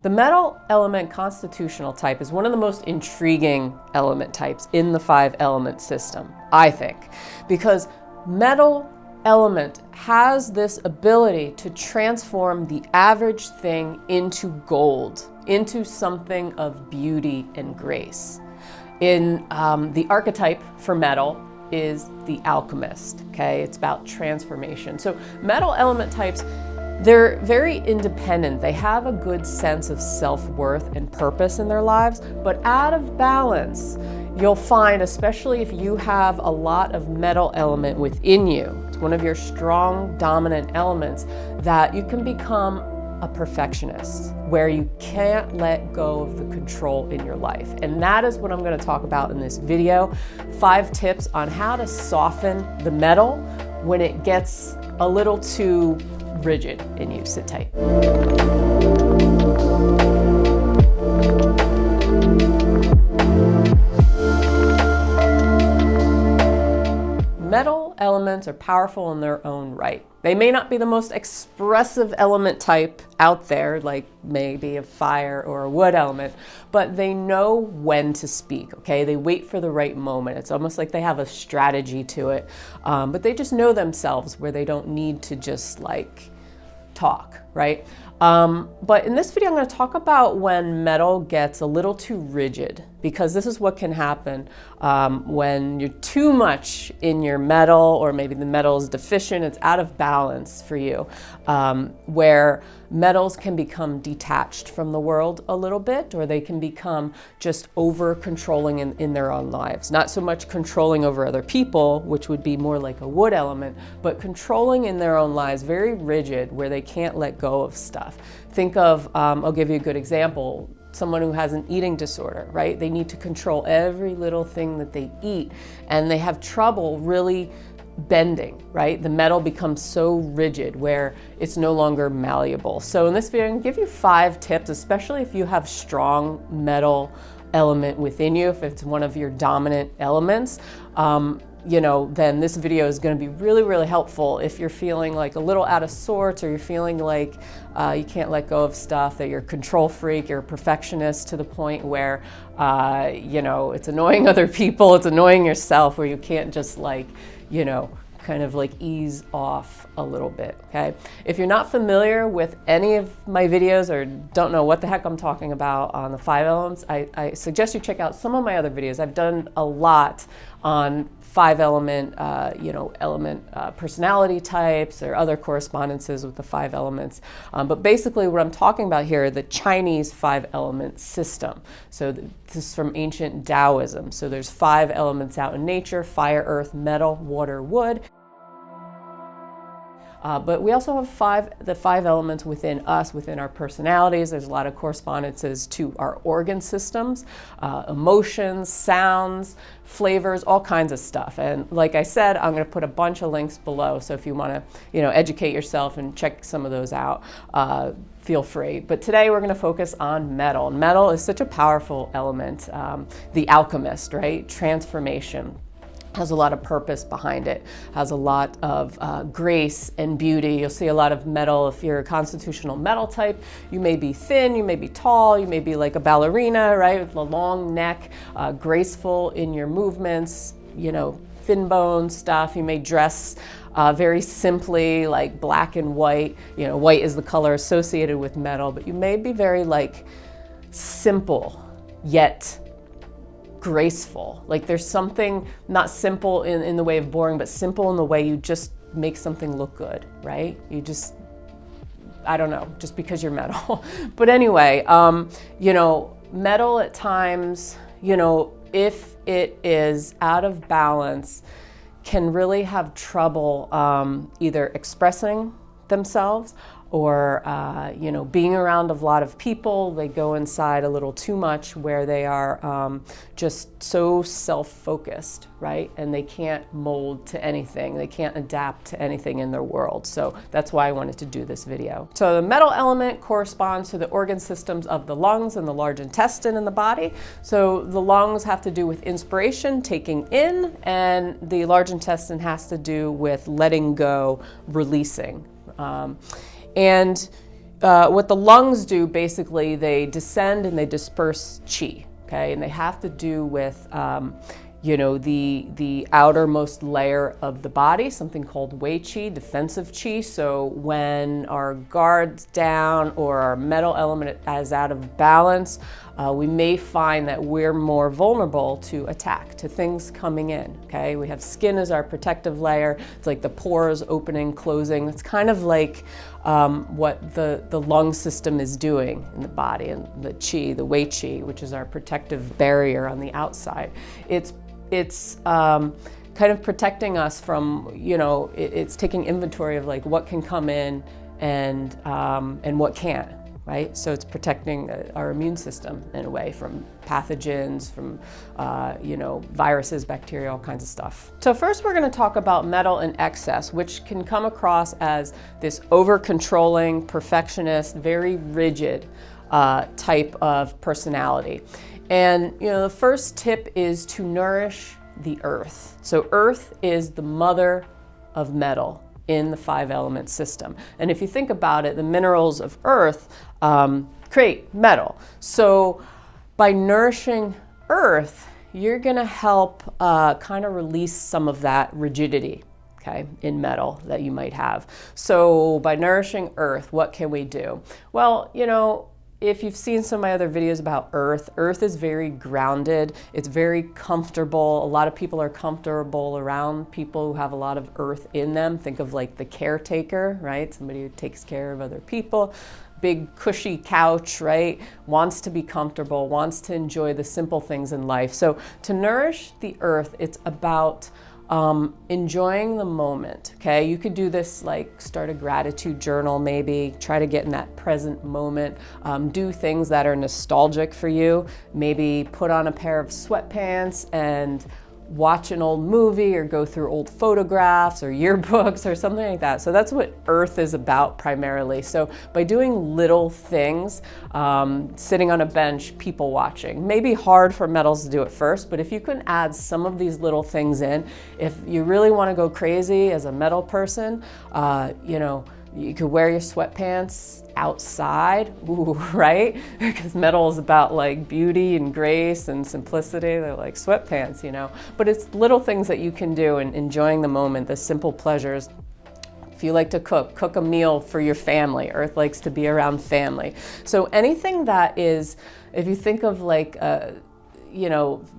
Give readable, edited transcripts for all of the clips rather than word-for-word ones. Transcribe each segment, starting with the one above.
The metal element constitutional type is one of the most intriguing element types in the 5-element system, I think, because metal element has this ability to transform the average thing into gold, into something of beauty and grace. In the archetype for metal is the Alchemist, okay? It's about transformation. So metal element types, they're very independent. They have a good sense of self-worth and purpose in their lives, but out of balance, you'll find, especially if you have a lot of metal element within you, it's one of your strong dominant elements, that you can become a perfectionist, where you can't let go of the control in your life. And that is what I'm going to talk about in this video. 5 tips on how to soften the metal when it gets a little too rigid in you. Sit tight. Metal elements are powerful in their own right. They may not be the most expressive element type out there, like maybe a fire or a wood element, but they know when to speak, okay? They wait for the right moment. It's almost like they have a strategy to it, but they just know themselves where they don't need to just like talk, right? But in this video, I'm going to talk about when metal gets a little too rigid, because this is what can happen when you're too much in your metal, or maybe the metal is deficient, it's out of balance for you, where metals can become detached from the world a little bit, or they can become just over controlling in their own lives. Not so much controlling over other people, which would be more like a wood element, but controlling in their own lives, very rigid, where they can't let go of stuff. Think of, I'll give you a good example, someone who has an eating disorder, right? They need to control every little thing that they eat, and they have trouble really bending, right? The metal becomes so rigid where it's no longer malleable. So in this video, I'm gonna give you 5 tips, especially if you have strong metal element within you, if it's one of your dominant elements. Then this video is going to be really, really helpful if you're feeling like a little out of sorts, or you're feeling like you can't let go of stuff, that you're a control freak, you're a perfectionist to the point where, it's annoying other people, it's annoying yourself, where you can't just kind of like ease off a little bit, okay? If you're not familiar with any of my videos, or don't know what the heck I'm talking about on the 5 elements, I suggest you check out some of my other videos. I've done a lot on 5-element, personality types, or other correspondences with the 5 elements. But basically what I'm talking about here are the Chinese 5-element system. So this is from ancient Taoism. So there's 5 elements out in nature: fire, earth, metal, water, wood. But we also have the 5 elements within us, within our personalities. There's a lot of correspondences to our organ systems, emotions, sounds, flavors, all kinds of stuff. And like I said, I'm going to put a bunch of links below. So if you want to, educate yourself and check some of those out, feel free. But today we're going to focus on metal. Metal is such a powerful element. The Alchemist, right? Transformation. Has a lot of purpose behind it, has a lot of grace and beauty. You'll see a lot of metal. If you're a constitutional metal type, you may be thin, you may be tall, you may be like a ballerina, right, with a long neck, graceful in your movements, thin bone stuff. You may dress very simply, like black and white. White is the color associated with metal, but you may be very simple, yet graceful. Like there's something not simple in the way of boring, but simple in the way you just make something look good, right? You just, I don't know, just because you're metal. But anyway, metal at times, if it is out of balance, can really have trouble either expressing themselves, or being around a lot of people. They go inside a little too much, where they are just so self-focused, right? And they can't mold to anything. They can't adapt to anything in their world. So that's why I wanted to do this video. So the metal element corresponds to the organ systems of the lungs and the large intestine in the body. So the lungs have to do with inspiration, taking in, and the large intestine has to do with letting go, releasing. And what the lungs do, basically, they descend and they disperse qi, okay? And they have to do with, the outermost layer of the body, something called wei qi, defensive qi. So when our guard's down or our metal element is out of balance, we may find that we're more vulnerable to attack, to things coming in, okay? We have skin as our protective layer. It's like the pores opening, closing. It's kind of like what the lung system is doing in the body, and the qi, the wei qi, which is our protective barrier on the outside. It's kind of protecting us from, it's taking inventory of like what can come in and what can't, right? So it's protecting our immune system in a way from pathogens, from, viruses, bacteria, all kinds of stuff. So first we're going to talk about metal in excess, which can come across as this over-controlling, perfectionist, very rigid type of personality. And, the first tip is to nourish the earth. So earth is the mother of metal in the 5-element system. And if you think about it, the minerals of earth create metal. So by nourishing earth, you're gonna help kind of release some of that rigidity, okay, in metal that you might have. So by nourishing earth, what can we do? Well, if you've seen some of my other videos about earth is very grounded. It's very comfortable. A lot of people are comfortable around people who have a lot of earth in them. Think of like the caretaker, right? Somebody who takes care of other people. Big cushy couch, right? Wants to be comfortable, wants to enjoy the simple things in life. So to nourish the earth, it's about enjoying the moment, okay? You could do this, like start a gratitude journal maybe, try to get in that present moment, do things that are nostalgic for you, maybe put on a pair of sweatpants and watch an old movie or go through old photographs or yearbooks or something like that. So that's what earth is about primarily. So by doing little things, sitting on a bench, people watching, maybe hard for metals to do it first, but if you can add some of these little things in, if you really want to go crazy as a metal person, you could wear your sweatpants outside, ooh, right? Because metal is about like beauty and grace and simplicity. They're like sweatpants, But it's little things that you can do and enjoying the moment, the simple pleasures. If you like to cook a meal for your family. Earth likes to be around family. So anything that is, if you think of like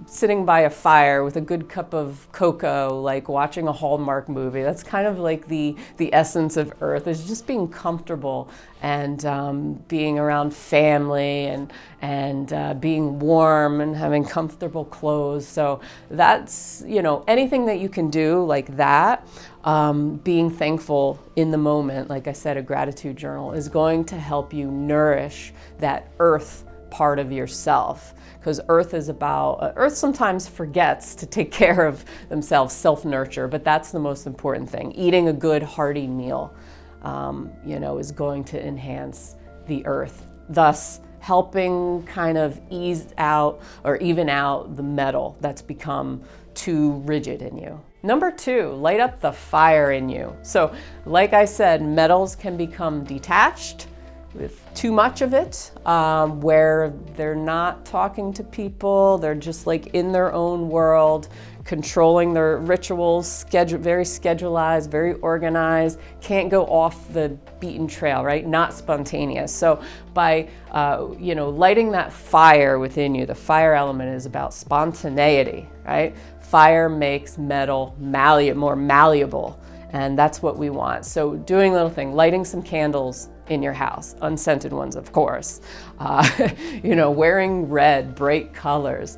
sitting by a fire with a good cup of cocoa, like watching a Hallmark movie. That's kind of like the essence of earth, is just being comfortable and being around family and being warm and having comfortable clothes. So that's, anything that you can do like that, being thankful in the moment, like I said, a gratitude journal is going to help you nourish that earth part of yourself. Because earth is about, earth sometimes forgets to take care of themselves, self-nurture, but that's the most important thing. Eating a good hearty meal, is going to enhance the earth, thus helping kind of ease out or even out the metal that's become too rigid in you. Number 2, light up the fire in you. So like I said, metals can become detached with too much of it, where they're not talking to people, they're just like in their own world, controlling their rituals, very schedulized, very organized, can't go off the beaten trail, right? Not spontaneous. So by, lighting that fire within you, the fire element is about spontaneity, right? Fire makes metal more malleable, and that's what we want. So doing a little thing, lighting some candles in your house, unscented ones, of course, wearing red, bright colors,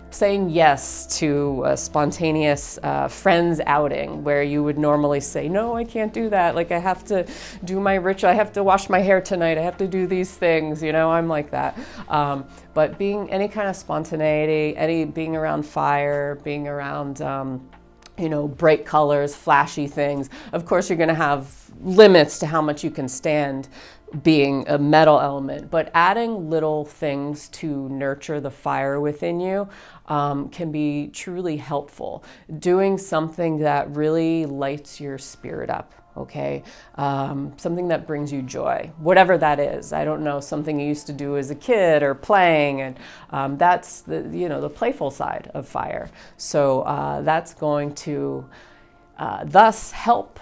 saying yes to a spontaneous friends outing where you would normally say, no, I can't do that. Like, I have to do my ritual. I have to wash my hair tonight. I have to do these things. I'm like that. But being any kind of spontaneity, being around fire, being around, bright colors, flashy things. Of course, you're going to have limits to how much you can stand being a metal element, but adding little things to nurture the fire within you can be truly helpful. Doing something that really lights your spirit up, okay? Something that brings you joy, whatever that is. I don't know, something you used to do as a kid or playing, and that's the playful side of fire. So that's going to thus help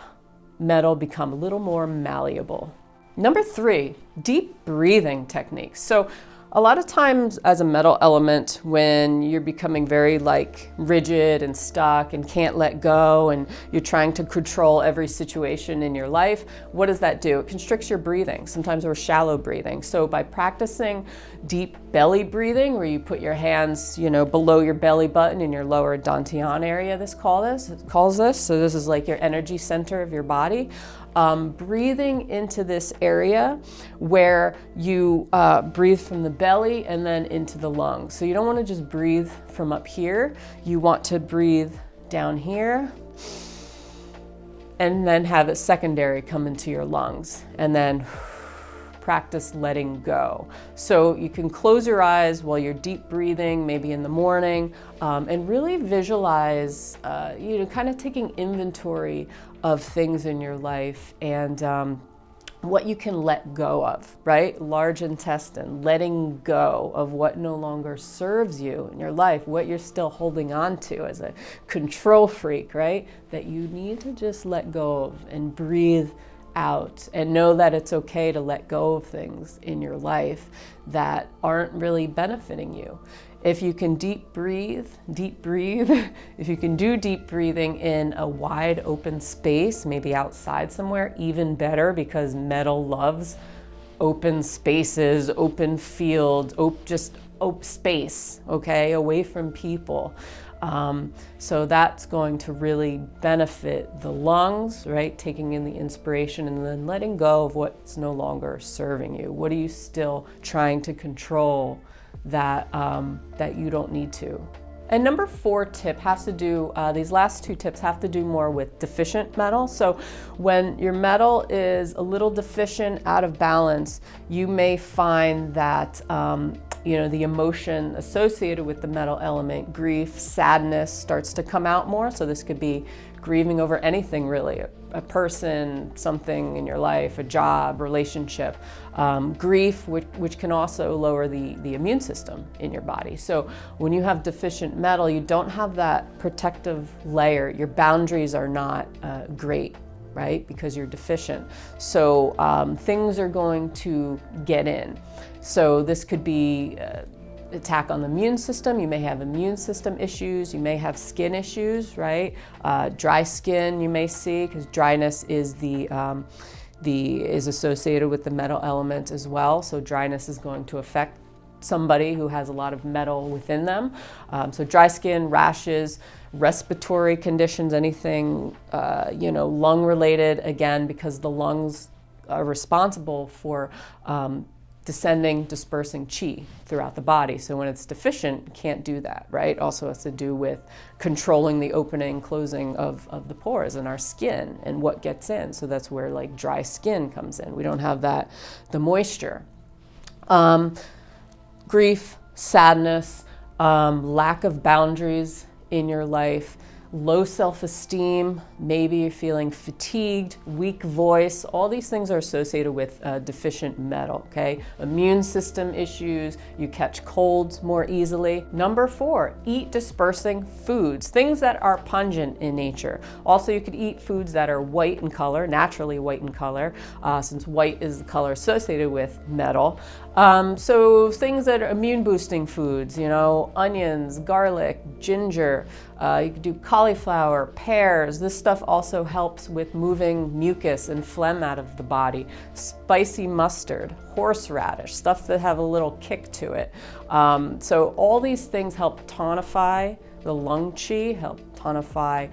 metal become a little more malleable. Number 3, deep breathing techniques. So a lot of times as a metal element, when you're becoming very rigid and stuck and can't let go, and you're trying to control every situation in your life, what does that do? It constricts your breathing. Sometimes we're shallow breathing. So by practicing deep belly breathing, where you put your hands, below your belly button in your lower dantian area, it calls this. So this is like your energy center of your body. Breathing into this area where you breathe from the belly and then into the lungs. So you don't want to just breathe from up here. You want to breathe down here and then have it secondary come into your lungs, and then practice letting go. So you can close your eyes while you're deep breathing, maybe in the morning, and really visualize, kind of taking inventory of things in your life and what you can let go of, right? Large intestine, letting go of what no longer serves you in your life, what you're still holding on to as a control freak, right? That you need to just let go of and breathe out, and know that it's okay to let go of things in your life that aren't really benefiting you. If you can deep breathe, if you can do deep breathing in a wide open space, maybe outside somewhere, even better, because metal loves open spaces, open fields, just open space, okay, away from people. So that's going to really benefit the lungs, right? Taking in the inspiration and then letting go of what's no longer serving you. What are you still trying to control that you don't need to? And number 4 tip has to do, these last 2 tips have to do more with deficient metal. So when your metal is a little deficient, out of balance, you may find that the emotion associated with the metal element, grief, sadness, starts to come out more. So this could be grieving over anything really, a person, something in your life, a job, relationship, grief, which can also lower the immune system in your body. So when you have deficient metal, you don't have that protective layer. Your boundaries are not great, right? Because you're deficient. So things are going to get in. So this could be attack on the immune system. You may have immune system issues. You may have skin issues, right? Dry skin you may see, because dryness is is associated with the metal element as well. So dryness is going to affect somebody who has a lot of metal within them. So dry skin, rashes, respiratory conditions, anything lung related, again, because the lungs are responsible for dispersing chi throughout the body. So when it's deficient, you can't do that, right? Also has to do with controlling the opening, closing of the pores in our skin and what gets in. So that's where dry skin comes in. We don't have the moisture. Grief, sadness, lack of boundaries in your life, low self-esteem, maybe you're feeling fatigued, weak voice, all these things are associated with deficient metal, okay? Immune system issues, you catch colds more easily. Number 4, eat dispersing foods, things that are pungent in nature. Also, you could eat foods that are white in color, naturally white in color, since white is the color associated with metal. So things that are immune boosting foods, onions, garlic, ginger, you could do cauliflower, pears. This stuff also helps with moving mucus and phlegm out of the body. Spicy mustard, horseradish, stuff that have a little kick to it. So all these things help tonify the lung chi, help tonify,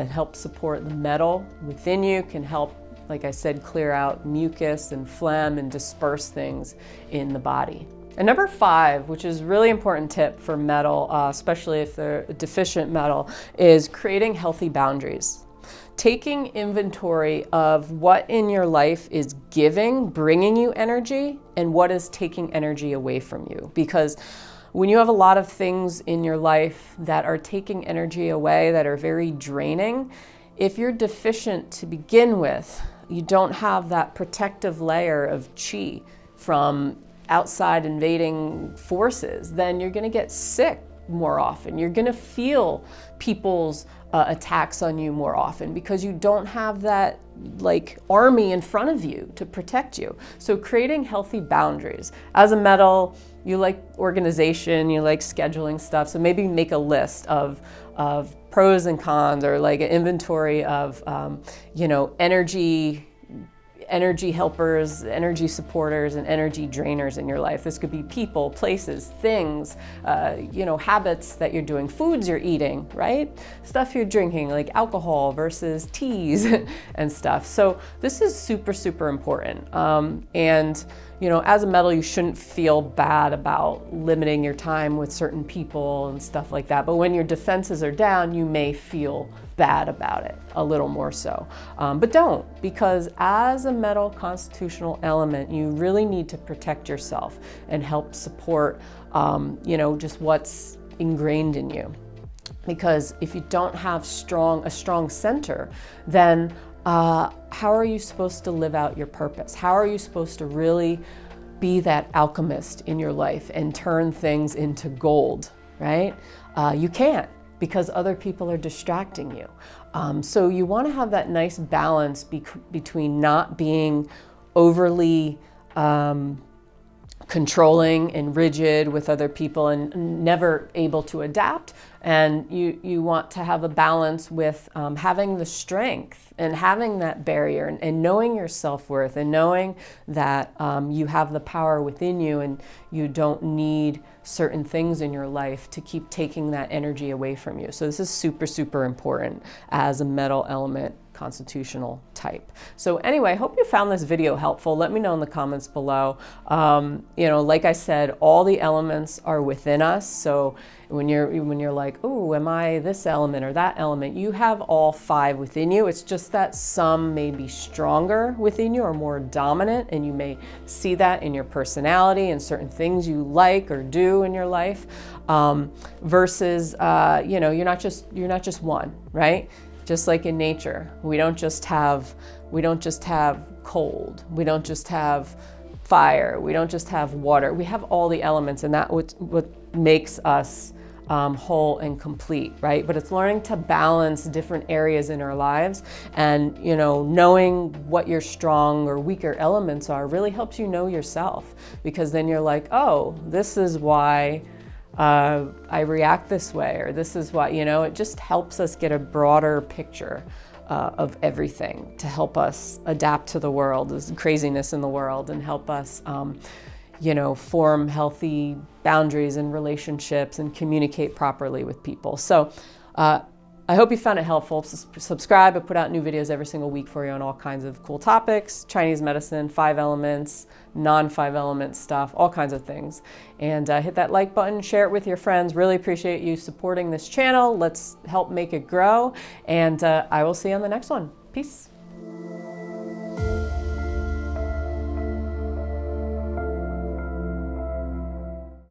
help support the metal within you, can help, like I said, clear out mucus and phlegm and disperse things in the body. And number 5, which is a really important tip for metal, especially if they're deficient metal, is creating healthy boundaries. Taking inventory of what in your life is bringing you energy, and what is taking energy away from you. Because when you have a lot of things in your life that are taking energy away, that are very draining, if you're deficient to begin with, you don't have that protective layer of chi from outside invading forces, then you're going to get sick more often. You're going to feel people's attacks on you more often because you don't have that like army in front of you to protect you. So creating healthy boundaries. As a metal, you like organization, you like scheduling stuff. So maybe make a list of pros and cons, or like an inventory of energy helpers, energy supporters, and energy drainers in your life. This could be people, places, things, habits that you're doing, foods you're eating, right? Stuff you're drinking, like alcohol versus teas and stuff. So this is super, super important. As a metal, you shouldn't feel bad about limiting your time with certain people and stuff like that. But when your defenses are down, you may feel bad about it, a little more so. But don't, because as a metal constitutional element, you really need to protect yourself and help support, just what's ingrained in you. Because if you don't have a strong center, then how are you supposed to live out your purpose? How are you supposed to really be that alchemist in your life and turn things into gold, right? You can't, because other people are distracting you. So you want to have that nice balance between not being overly controlling and rigid with other people and never able to adapt. And you want to have a balance with having the strength and having that barrier and knowing your self-worth and knowing that you have the power within you and you don't need certain things in your life to keep taking that energy away from you. So this is super, super important as a metal element constitutional type. So anyway, I hope you found this video helpful. Let me know in the comments below. Like I said, all the elements are within us. So when you're like, oh, am I this element or that element? You have all 5 within you. It's just that some may be stronger within you or more dominant, and you may see that in your personality and certain things you like or do in your life. Versus, you're not just one, right? Just like in nature, we don't just have cold, we don't just have fire, we don't just have water. We have all the elements, and that's what makes us whole and complete, right? But it's learning to balance different areas in our lives, and knowing what your strong or weaker elements are really helps you know yourself, because then you're like, oh, this is why I react this way, or this is why, it just helps us get a broader picture of everything to help us adapt to the world, this craziness in the world, and help us, form healthy boundaries and relationships and communicate properly with people. So I hope you found it helpful. Subscribe. I put out new videos every single week for you on all kinds of cool topics, Chinese medicine, 5 elements, non-5 element stuff, all kinds of things. And hit that like button, share it with your friends. Really appreciate you supporting this channel. Let's help make it grow. And I will see you on the next one. Peace.